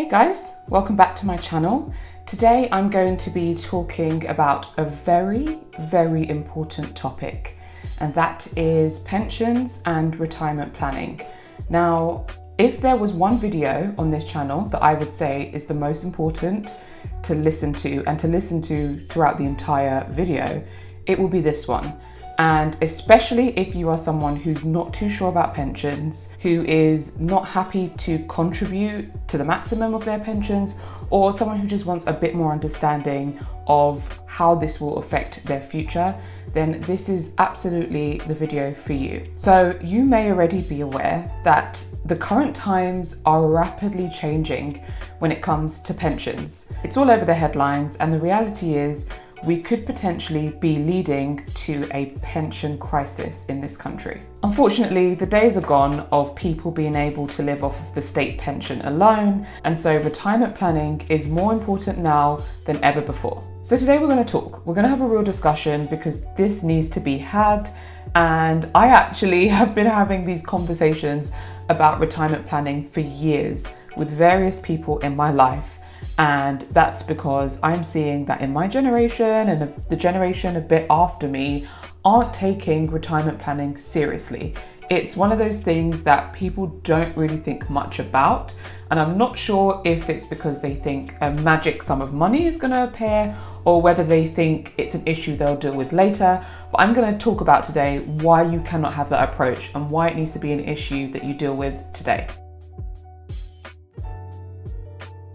Hey guys, welcome back to my channel. Today I'm going to be talking about a very important topic, and that is pensions and retirement planning. Now, if there was one video on this channel that I would say is the most important to listen to and to listen to throughout the entire video, it will be this one. And especially if you are someone who's not too sure about pensions, who is not happy to contribute to the maximum of their pensions, or someone who just wants a bit more understanding of how this will affect their future, then this is absolutely the video for you. So you may already be aware that the current times are rapidly changing when it comes to pensions. It's all over the headlines, and the reality is we could potentially be leading to a pension crisis in this country. Unfortunately, the days are gone of people being able to live off of the state pension alone, and so retirement planning is more important now than ever before. So today we're going to have a real discussion because this needs to be had, and I actually have been having these conversations about retirement planning for years with various people in my life. And that's because I'm seeing that in my generation and the generation a bit after me aren't taking retirement planning seriously. It's one of those things that people don't really think much about. And I'm not sure if it's because they think a magic sum of money is going to appear or whether they think it's an issue they'll deal with later. But I'm going to talk about today why you cannot have that approach and why it needs to be an issue that you deal with today.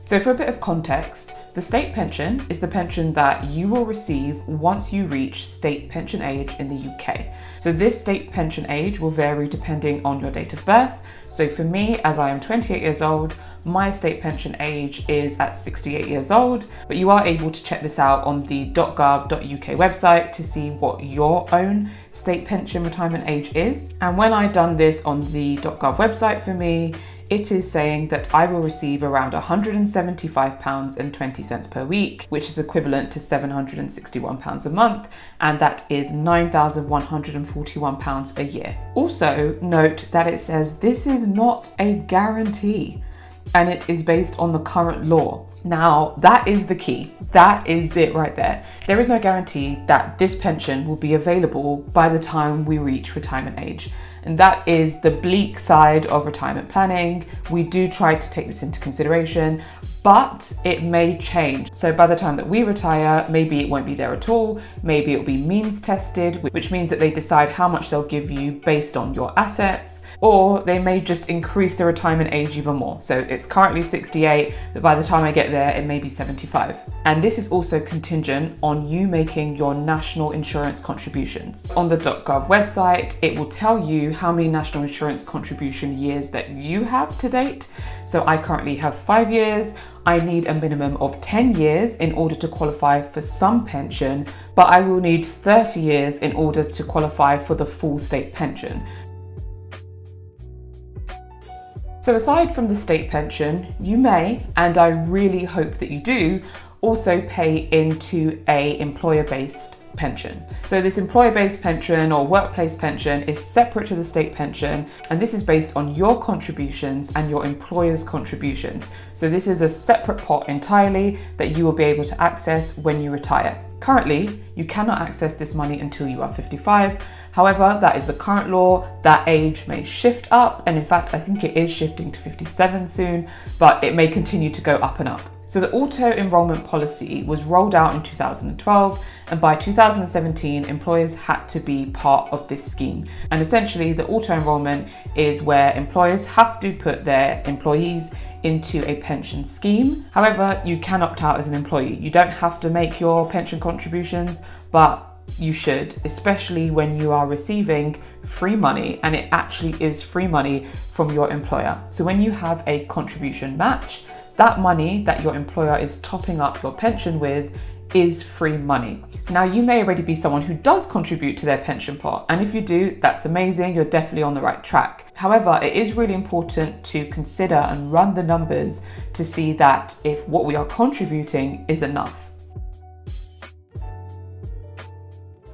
So for a bit of context, the state pension is the pension that you will receive once you reach state pension age in the UK. So this state pension age will vary depending on your date of birth. So for me, as I am 28 years old, my state pension age is at 68 years old, but you are able to check this out on the .gov.uk website to see what your own state pension retirement age is. And when I done this on the .gov website for me, it is saying that I will receive around £175.20 per week, which is equivalent to £761 a month, and that is £9,141 a year. Also note that it says this is not a guarantee, and it is based on the current law. Now, that is the key. That is it right there. There is no guarantee that this pension will be available by the time we reach retirement age. And that is the bleak side of retirement planning. We do try to take this into consideration, but it may change. So by the time that we retire, maybe it won't be there at all. Maybe it'll be means tested, which means that they decide how much they'll give you based on your assets, or they may just increase the retirement age even more. So it's currently 68, but by the time I get there, it may be 75. And this is also contingent on you making your national insurance contributions. On the .gov website, it will tell you how many national insurance contribution years that you have to date. So I currently have 5 years. I need a minimum of 10 years in order to qualify for some pension, but I will need 30 years in order to qualify for the full state pension. So aside from the state pension, you may, and I really hope that you do, also pay into a employer-based pension. So this employer-based pension or workplace pension is separate to the state pension, and this is based on your contributions and your employer's contributions. So this is a separate pot entirely that you will be able to access when you retire. Currently, you cannot access this money until you are 55. However, that is the current law. That age may shift up, and in fact, I think it is shifting to 57 soon, but it may continue to go up and up. So the auto-enrollment policy was rolled out in 2012, and by 2017, employers had to be part of this scheme. And essentially, the auto-enrollment is where employers have to put their employees into a pension scheme. However, you can opt out as an employee. You don't have to make your pension contributions, but you should, especially when you are receiving free money, and it actually is free money from your employer. So when you have a contribution match, that money that your employer is topping up your pension with is free money. Now, you may already be someone who does contribute to their pension pot, and if you do, that's amazing, you're definitely on the right track. However, it is really important to consider and run the numbers to see that if what we are contributing is enough.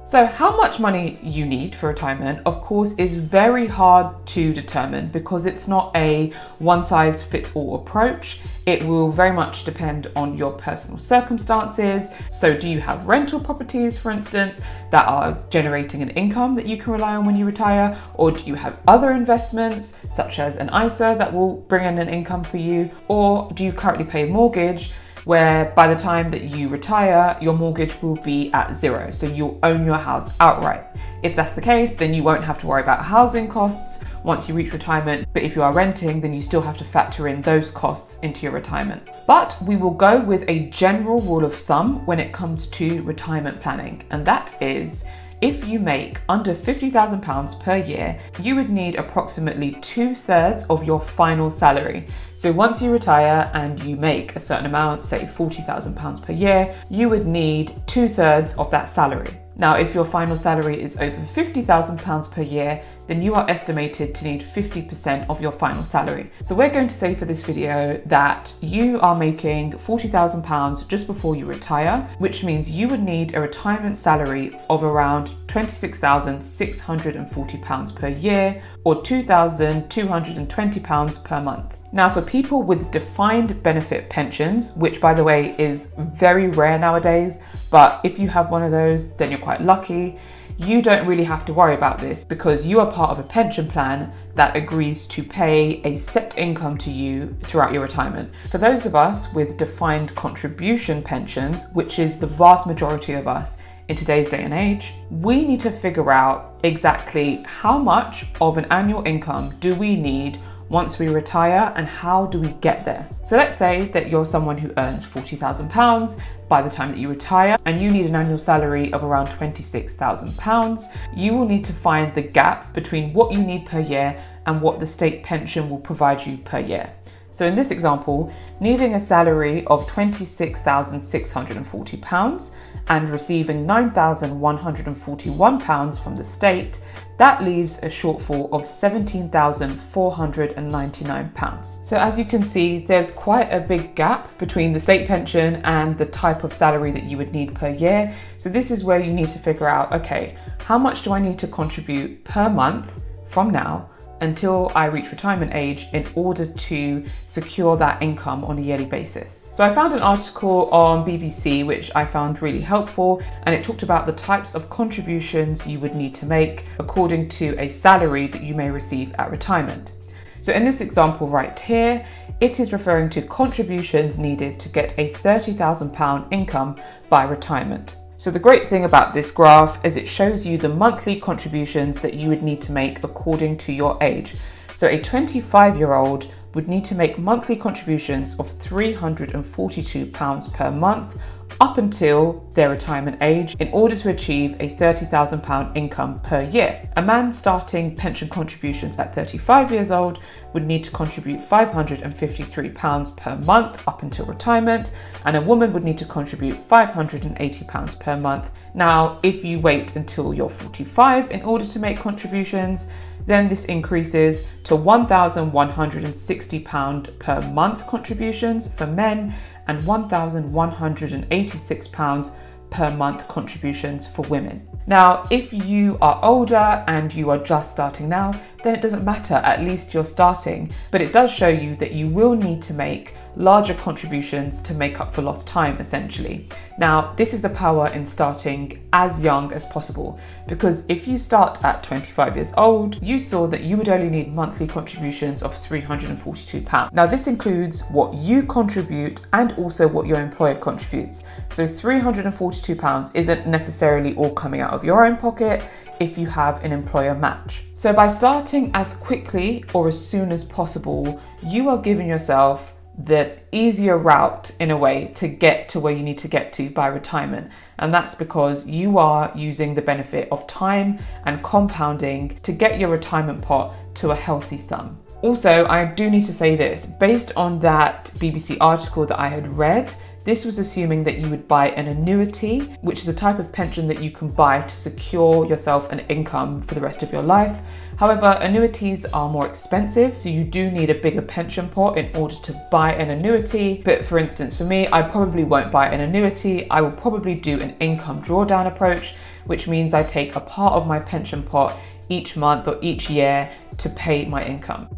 So how much money you need for retirement, of course, is very hard to determine because it's not a one-size-fits-all approach. It will very much depend on your personal circumstances. So do you have rental properties, for instance, that are generating an income that you can rely on when you retire? Or do you have other investments, such as an ISA, that will bring in an income for you? Or do you currently pay a mortgage where by the time that you retire, your mortgage will be at zero, so you'll own your house outright? If that's the case, then you won't have to worry about housing costs once you reach retirement, but if you are renting, then you still have to factor in those costs into your retirement. But we will go with a general rule of thumb when it comes to retirement planning, and that is, if you make under £50,000 per year, you would need approximately 2/3 of your final salary. So once you retire and you make a certain amount, say £40,000 per year, you would need 2/3 of that salary. Now, if your final salary is over £50,000 per year, then you are estimated to need 50% of your final salary. So we're going to say for this video that you are making £40,000 just before you retire, which means you would need a retirement salary of around £26,640 per year, or £2,220 per month. Now, for people with defined benefit pensions, which by the way is very rare nowadays, but if you have one of those, then you're quite lucky. You don't really have to worry about this because you are part of a pension plan that agrees to pay a set income to you throughout your retirement. For those of us with defined contribution pensions, which is the vast majority of us in today's day and age, we need to figure out exactly how much of an annual income do we need once we retire and how do we get there. So let's say that you're someone who earns £40,000 by the time that you retire and you need an annual salary of around £26,000. You will need to find the gap between what you need per year and what the state pension will provide you per year. So in this example, needing a salary of £26,640 and receiving £9,141 from the state, that leaves a shortfall of £17,499. So as you can see, there's quite a big gap between the state pension and the type of salary that you would need per year. So this is where you need to figure out, okay, how much do I need to contribute per month from now until I reach retirement age in order to secure that income on a yearly basis. So I found an article on BBC which I found really helpful, and it talked about the types of contributions you would need to make according to a salary that you may receive at retirement. So in this example right here, it is referring to contributions needed to get a £30,000 income by retirement. So the great thing about this graph is it shows you the monthly contributions that you would need to make according to your age. So a 25-year-old would need to make monthly contributions of £342 per month up until their retirement age in order to achieve a £30,000 income per year. A man starting pension contributions at 35 years old would need to contribute £553 per month up until retirement, and a woman would need to contribute £580 per month. Now, if you wait until you're 45 in order to make contributions, then this increases to £1,160 per month contributions for men and £1,186 per month contributions for women. Now, if you are older and you are just starting now, then it doesn't matter, at least you're starting, but it does show you that you will need to make larger contributions to make up for lost time, essentially. Now, this is the power in starting as young as possible, because if you start at 25 years old, you saw that you would only need monthly contributions of £342. Now, this includes what you contribute and also what your employer contributes. So £342 isn't necessarily all coming out of your own pocket if you have an employer match. So by starting as quickly or as soon as possible, you are giving yourself the easier route in a way to get to where you need to get to by retirement. And that's because you are using the benefit of time and compounding to get your retirement pot to a healthy sum. Also, I do need to say this, based on that BBC article that I had read, this was assuming that you would buy an annuity, which is a type of pension that you can buy to secure yourself an income for the rest of your life. However, annuities are more expensive, so you do need a bigger pension pot in order to buy an annuity. But for instance, for me, I probably won't buy an annuity. I will probably do an income drawdown approach, which means I take a part of my pension pot each month or each year to pay my income.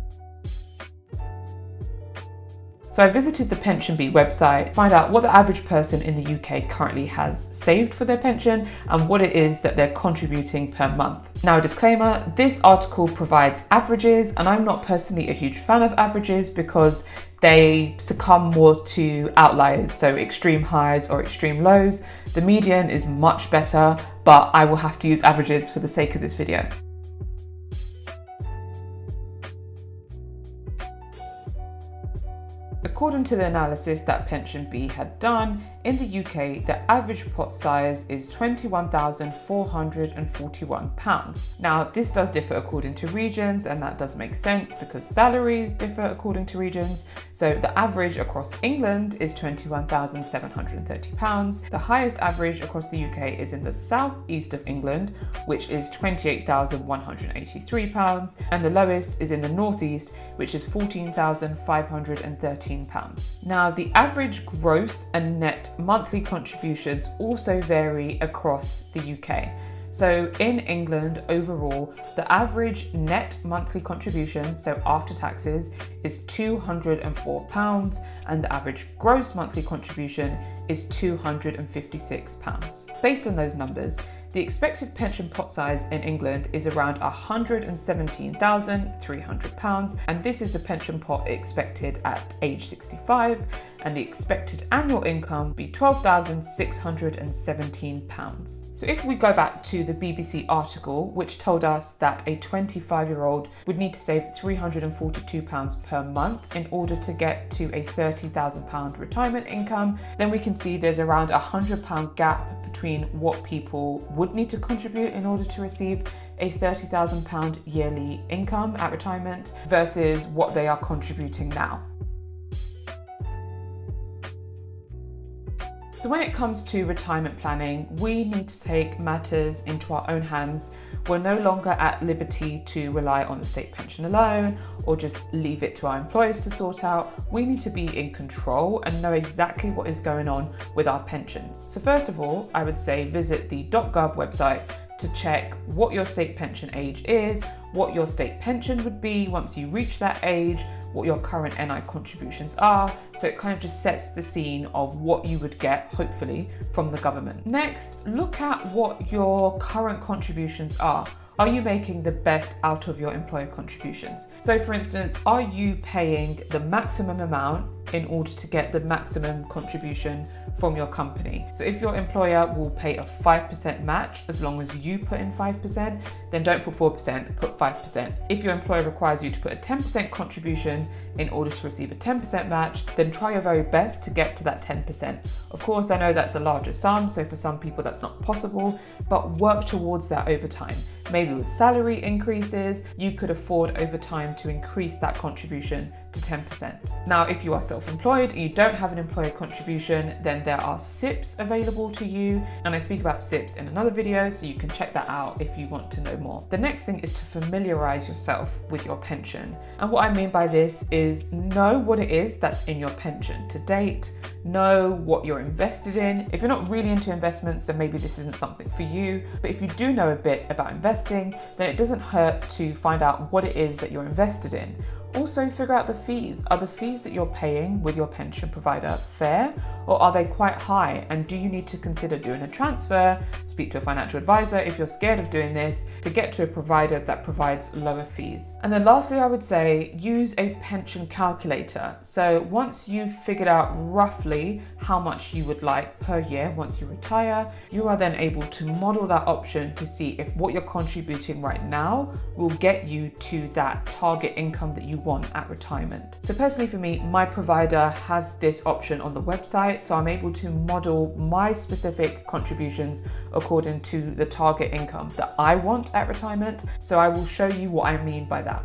So I visited the PensionBee website to find out what the average person in the UK currently has saved for their pension and what it is that they're contributing per month. Now, a disclaimer, this article provides averages, and I'm not personally a huge fan of averages because they succumb more to outliers, so extreme highs or extreme lows. The median is much better, but I will have to use averages for the sake of this video. According to the analysis that PensionBee had done, in the UK, the average pot size is £21,441. Now, this does differ according to regions, and that does make sense because salaries differ according to regions. So the average across England is £21,730. The highest average across the UK is in the southeast of England, which is £28,183, and the lowest is in the northeast, which is £14,513. Now, the average gross and net monthly contributions also vary across the UK. So in England overall, the average net monthly contribution, so after taxes, is £204, and the average gross monthly contribution is £256. Based on those numbers, the expected pension pot size in England is around £117,300, and this is the pension pot expected at age 65, and the expected annual income be £12,617. So if we go back to the BBC article, which told us that a 25-year-old would need to save £342 per month in order to get to a £30,000 retirement income, then we can see there's around a £100 gap between what people would need to contribute in order to receive a £30,000 yearly income at retirement versus what they are contributing now. So when it comes to retirement planning, we need to take matters into our own hands. We're no longer at liberty to rely on the state pension alone or just leave it to our employers to sort out. We need to be in control and know exactly what is going on with our pensions. So first of all, I would say visit the .gov website to check what your state pension age is, what your state pension would be once you reach that age, what your current NI contributions are. So it kind of just sets the scene of what you would get, hopefully, from the government. Next, look at what your current contributions are. Are you making the best out of your employer contributions? So for instance, are you paying the maximum amount in order to get the maximum contribution from your company? So if your employer will pay a 5% match as long as you put in 5%, then don't put 4%, put 5%. If your employer requires you to put a 10% contribution in order to receive a 10% match, then try your very best to get to that 10%. Of course, I know that's a larger sum, so for some people that's not possible, but work towards that over time. Maybe with salary increases, you could afford over time to increase that contribution to 10%. Now, if you are self-employed and you don't have an employer contribution, then there are SIPPs available to you. And I speak about SIPPs in another video, so you can check that out if you want to know more. The next thing is to familiarize yourself with your pension. And what I mean by this is know what it is that's in your pension to date, know what you're invested in. If you're not really into investments, then maybe this isn't something for you. But if you do know a bit about investing, then it doesn't hurt to find out what it is that you're invested in. Also, figure out the fees. Are the fees that you're paying with your pension provider fair, or are they quite high? And do you need to consider doing a transfer? Speak to a financial advisor if you're scared of doing this to get to a provider that provides lower fees. And then lastly, I would say use a pension calculator. So once you've figured out roughly how much you would like per year once you retire, you are then able to model that option to see if what you're contributing right now will get you to that target income that you want at retirement. So personally for me, my provider has this option on the website, so I'm able to model my specific contributions according to the target income that I want at retirement. So I will show you what I mean by that.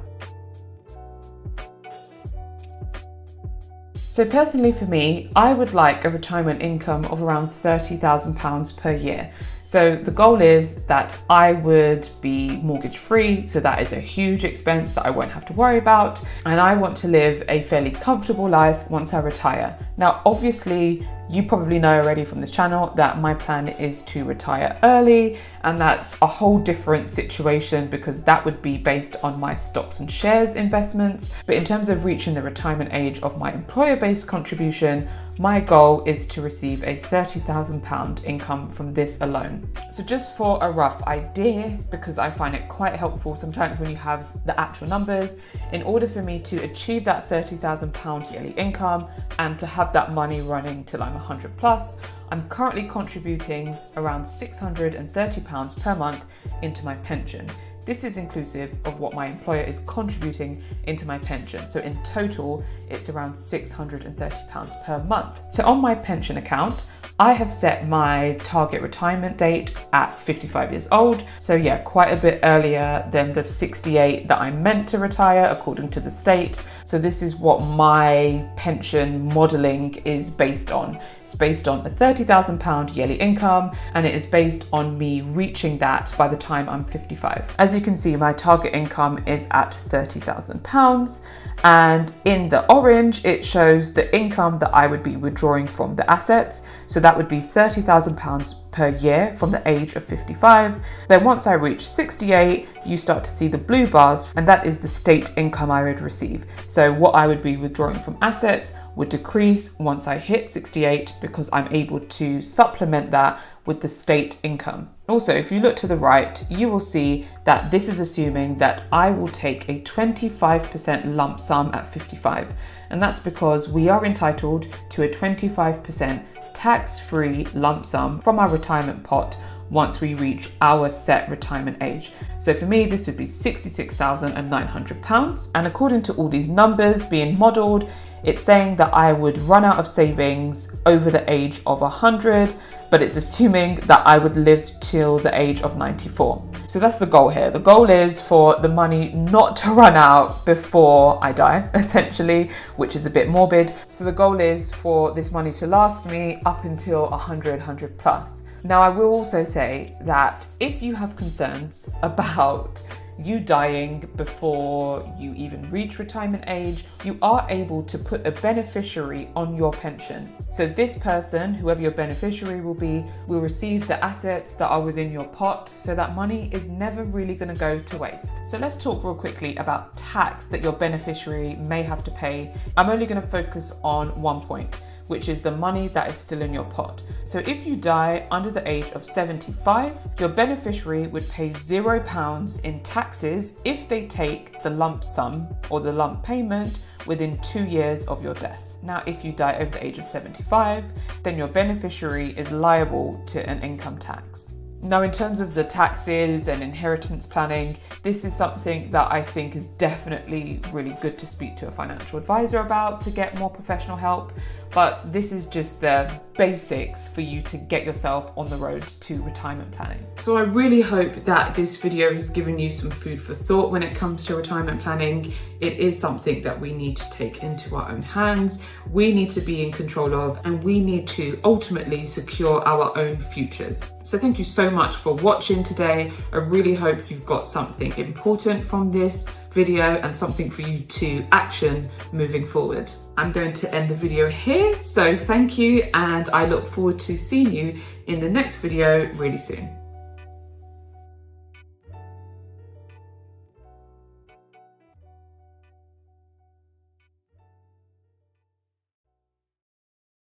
So personally for me, I would like a retirement income of around £30,000 per year. So the goal is that I would be mortgage free, so that is a huge expense that I won't have to worry about, and I want to live a fairly comfortable life once I retire. Now obviously you probably know already from this channel that my plan is to retire early, and that's a whole different situation because that would be based on my stocks and shares investments. But in terms of reaching the retirement age of my employer-based contribution, my goal is to receive a £30,000 income from this alone. So just for a rough idea, because I find it quite helpful sometimes when you have the actual numbers, in order for me to achieve that £30,000 yearly income and to have that money running till I'm 100 plus, I'm currently contributing around £630 per month into my pension. This is inclusive of what my employer is contributing into my pension. So in total, it's around £630 per month. So on my pension account, I have set my target retirement date at 55 years old. So yeah, quite a bit earlier than the 68 that I'm meant to retire according to the state. So this is what my pension modelling is based on. It's based on a £30,000 yearly income, and it is based on me reaching that by the time I'm 55. As you can see, my target income is at £30,000. And in the orange, it shows the income that I would be withdrawing from the assets. So that would be £30,000 per year from the age of 55. Then once I reach 68, you start to see the blue bars, and that is the state income I would receive. So what I would be withdrawing from assets would decrease once I hit 68 because I'm able to supplement that with the state income. Also, if you look to the right, you will see that this is assuming that I will take a 25% lump sum at 55. And that's because we are entitled to a 25% tax-free lump sum from our retirement pot once we reach our set retirement age. So for me, this would be £66,900. And according to all these numbers being modelled, it's saying that I would run out of savings over the age of 100, but it's assuming that I would live till the age of 94. So that's the goal here. The goal is for the money not to run out before I die, essentially, which is a bit morbid. So the goal is for this money to last me up until 100 plus. Now, I will also say that if you have concerns about you dying before you even reach retirement age, you are able to put a beneficiary on your pension. So this person, whoever your beneficiary will be, will receive the assets that are within your pot, so that money is never really going to go to waste. So let's talk real quickly about tax that your beneficiary may have to pay. I'm only going to focus on one point, which is the money that is still in your pot. So if you die under the age of 75, your beneficiary would pay £0 in taxes if they take the lump sum or the lump payment within 2 years of your death. Now, if you die over the age of 75, then your beneficiary is liable to an income tax. Now, in terms of the taxes and inheritance planning, this is something that I think is definitely really good to speak to a financial advisor about to get more professional help. But this is just the basics for you to get yourself on the road to retirement planning. So I really hope that this video has given you some food for thought when it comes to retirement planning. It is something that we need to take into our own hands, we need to be in control of, and we need to ultimately secure our own futures. So thank you so much for watching today. I really hope you've got something important from this video and something for you to action moving forward. I'm going to end the video here, so thank you, and I look forward to seeing you in the next video really soon.